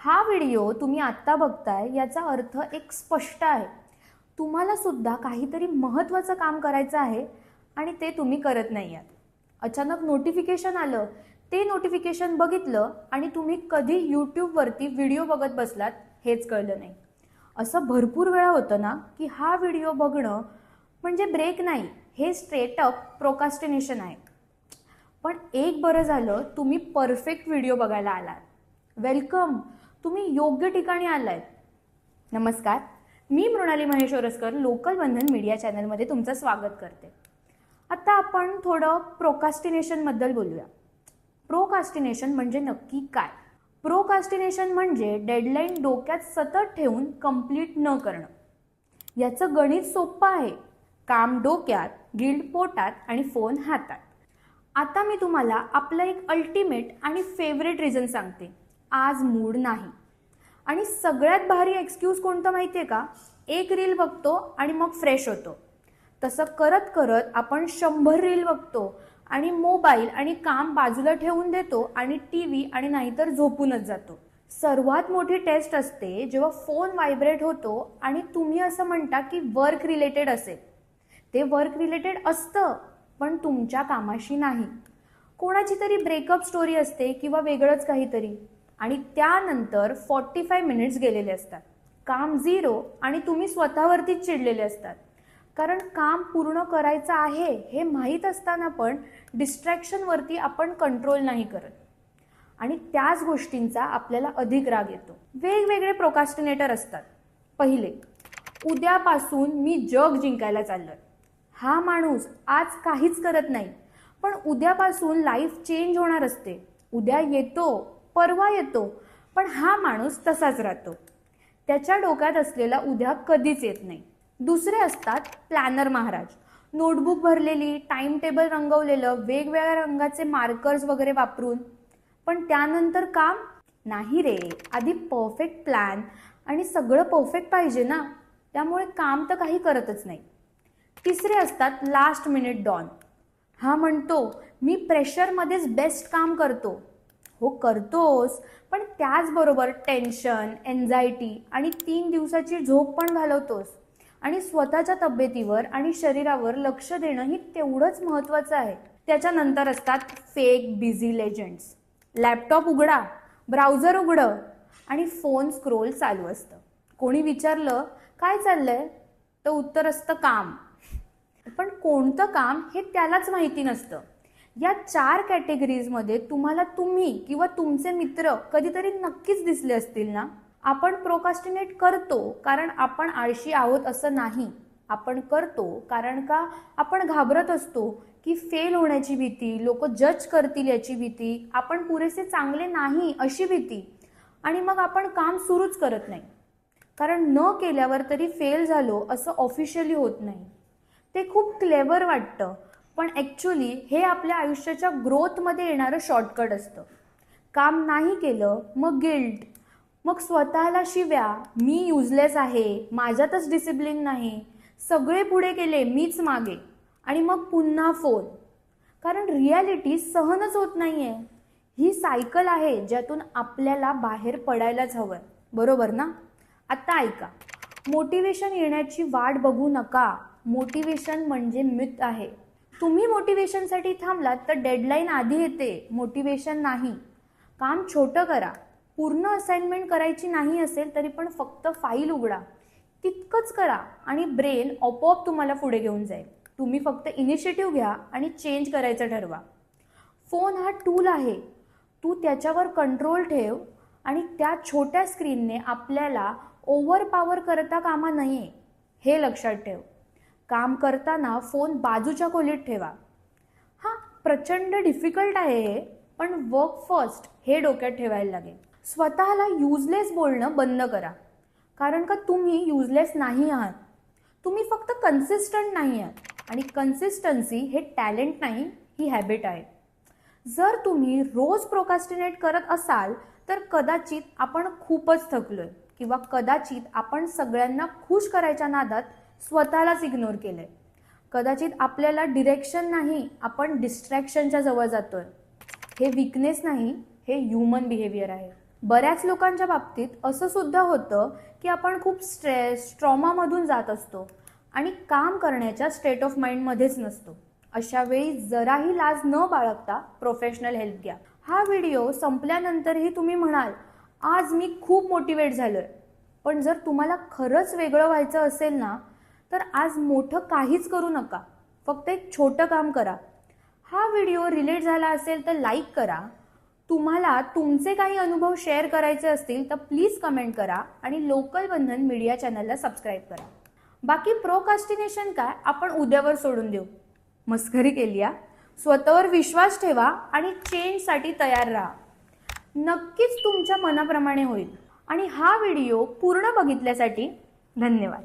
हा व्हिडिओ तुम्ही आत्ता बघताय याचा अर्थ एक स्पष्ट आहे. तुम्हाला सुद्धा काहीतरी महत्त्वाचं काम करायचं आहे आणि ते तुम्ही करत नाही आहात. अचानक नोटिफिकेशन आलं, ते नोटिफिकेशन बघितलं आणि तुम्ही कधी यूट्यूबवरती व्हिडिओ बघत बसलात हेच कळलं नाही. असं भरपूर वेळा होतं ना की हा व्हिडिओ बघणं म्हणजे ब्रेक नाही, हे स्ट्रेट अप प्रोकास्टिनेशन आहे. पण एक बरं झालं, तुम्ही परफेक्ट व्हिडिओ बघायला आलात. वेलकम, तुम्ही योग्य ठिकाणी आलात. नमस्कार, मी मृणाली महेश ओरसकर लोकल बंधन मीडिया चॅनलमध्ये तुमचं स्वागत करते. आता आपण थोडं प्रोकास्टिनेशनबद्दल बोलूया. प्रोकास्टिनेशन म्हणजे नक्की काय? प्रोकास्टिनेशन म्हणजे डेडलाईन डोक्यात सतत ठेवून कंप्लीट न करणं. याचं गणित सोपं आहे. काम डोक्यात, गिल्ट पोटात आणि फोन हातात. आता मी तुम्हाला आपलं एक अल्टिमेट आणि फेवरेट रिझन सांगते. आज मूड नाही. आणि सगळ्यात भारी एक्सक्यूज कोणतं माहिती आहे का? एक रील बघतो आणि मग फ्रेश होतो. तसं करत करत आपण 100 रील बघतो आणि मोबाईल आणि काम बाजूला ठेवून देतो आणि टीव्ही आणि नाहीतर झोपूनच जातो. सर्वात मोठी टेस्ट असते जेव्हा फोन व्हायब्रेट होतो आणि तुम्ही असं म्हणता की वर्क रिलेटेड असेल. ते वर्क रिलेटेड असतं पण तुमच्या कामाशी नाही. कोणाची तरी ब्रेकअप स्टोरी असते किंवा वेगळंच काहीतरी आणि त्यानंतर 45 मिनिट्स गेलेले असतात. काम 0 आणि तुम्ही स्वतःवरतीच चिडलेले असतात. कारण काम पूर्ण करायचं आहे हे माहीत असताना पण डिस्ट्रॅक्शनवरती आपण कंट्रोल नाही करत आणि त्याच गोष्टींचा आपल्याला अधिक राग येतो. वेगवेगळे प्रोकास्टिनेटर असतात. पहिले, उद्यापासून मी जग जिंकायला चाललोय. हा माणूस आज काहीच करत नाही पण उद्यापासून लाईफ चेंज होणार असते. उद्या येतो, परवा येतो, पण हा माणूस तसाच राहतो. त्याच्या डोक्यात असलेला उद्या कधीच येत नाही. दुसरे असतात प्लॅनर महाराज. नोटबुक भरलेली, टाइम टेबल रंगवलेलं, वेगवेगळ्या रंगाचे मार्कर्स वगैरे वापरून. पण त्यानंतर काम नाही रे. आधी परफेक्ट प्लॅन आणि सगळं परफेक्ट पाहिजे ना, त्यामुळे काम तर काही करतच नाही. तिसरे असतात लास्ट मिनिट डॉन. हा म्हणतो मी प्रेशरमध्येच बेस्ट काम करतो. हो करतोस, पण त्याचबरोबर टेन्शन, एन्झायटी आणि 3 दिवसाची झोप पण घालवतोस. आणि स्वतःच्या तब्येतीवर आणि शरीरावर लक्ष देणं ही तेवढंच महत्त्वाचं आहे. त्याच्यानंतर असतात फेक बिझी लेजंड्स. लॅपटॉप उघडा, ब्राउझर उघडं आणि फोन स्क्रोल चालू असतं. कोणी विचारलं काय चाललंय तर उत्तर असतं काम. पण कोणतं काम हे त्यालाच माहिती नसतं. या 4 कॅटेगरीजमध्ये तुम्हाला तुम्ही किंवा तुमचे मित्र कधीतरी नक्कीच दिसले असतील ना. आपण प्रोकास्टिनेट करतो कारण आपण आळशी आहोत असं नाही. आपण करतो कारण का आपण घाबरत असतो की फेल होण्याची भीती, लोक जज करतील याची भीती, आपण पुरेसे चांगले नाही अशी भीती. आणि मग आपण काम सुरूच करत नाही. कारण न केल्यावर तरी फेल झालो असं ऑफिशियली होत नाही. ते खूप क्लेवर वाटतं पण ॲक्च्युली हे आपल्या आयुष्याच्या ग्रोथमध्ये येणारं शॉर्टकट असतं. काम नाही केलं मग गिल्ट, मग स्वतःला शिव्या, मी युजलेस आहे, माझ्यातच डिसिप्लिन नाही, सगळे पुढे गेले मीच मागे, आणि मग पुन्हा फोन. कारण रियालिटी सहनच होत नाहीये. ही सायकल आहे ज्यातून आपल्याला बाहेर पडायलाच हवंय. बरोबर ना? आता ऐका, मोटिवेशन येण्याची वाट बघू नका. मोटिवेशन म्हणजे मिथ आहे. तुम्ही मोटिवेशनसाठी थांबलात तर डेडलाईन आधी येते, मोटिवेशन नाही. काम छोटं करा. पूर्ण असाइनमेंट करायची नाही असेल तरी पण फक्त फाईल उघडा, तितकंच करा आणि ब्रेन आपोआप तुम्हाला पुढे घेऊन जाईल. तुम्ही फक्त इनिशिएटिव्ह घ्या आणि चेंज करायचं ठरवा. फोन हा टूल आहे, तू त्याच्यावर कंट्रोल ठेव आणि त्या छोट्या स्क्रीनने आपल्याला ओव्हरपॉवर करता कामा नये हे लक्षात ठेव. काम करताना फोन बाजूच्या खोलीत ठेवा. हा प्रचंड डिफिकल्ट आहे पण वर्क फर्स्ट हे डोक्यात ठेवायला लागेल. स्वतःला युजलेस बोलणं बंद करा. कारण का तुम्ही युजलेस नाही आहात, तुम्ही फक्त कन्सिस्टंट नाही आहात आणि कन्सिस्टन्सी हे टॅलेंट नाही, ही हॅबिट आहे. जर तुम्ही रोज प्रोकास्टिनेट करत असाल तर कदाचित आपण खूपच थकलोय किंवा कदाचित आपण सगळ्यांना खुश करायच्या नादात स्वतःलाच इग्नोर केलंय. कदाचित आपल्याला डिरेक्शन नाही, आपण डिस्ट्रॅक्शनच्या जवळ जातोय. हे वीकनेस नाही, हे ह्युमन बिहेवियर आहे. बऱ्याच लोकांच्या बाबतीत असं सुद्धा होतं की आपण खूप स्ट्रेस ट्रॉमामधून जात असतो आणि काम करण्याच्या स्टेट ऑफ माइंडमध्येच नसतो. अशा वेळी जराही लाज न बाळगता प्रोफेशनल हेल्प घ्या. हा व्हिडिओ संपल्यानंतरही तुम्ही म्हणाल आज मी खूप मोटिवेट झालोय, पण जर तुम्हाला खरंच वेगळं व्हायचं असेल ना, तर आज मोठं काहीच करू नका, फक्त एक छोटं काम करा. हा व्हिडिओ रिलेट झाला असेल तर लाईक करा. तुम्हाला तुमचे काही अनुभव शेअर करायचे असतील तर प्लीज कमेंट करा आणि लोकल बंधन मीडिया चॅनलला सबस्क्राईब करा. बाकी प्रोकास्टिनेशन काय आपण उद्यावर सोडून देऊ. मस्करी केली या. स्वतःवर विश्वास ठेवा आणि चेंजसाठी तयार राहा. नक्कीच तुमच्या मनाप्रमाणे होईल. आणि हा व्हिडिओ पूर्ण बघितल्यासाठी धन्यवाद.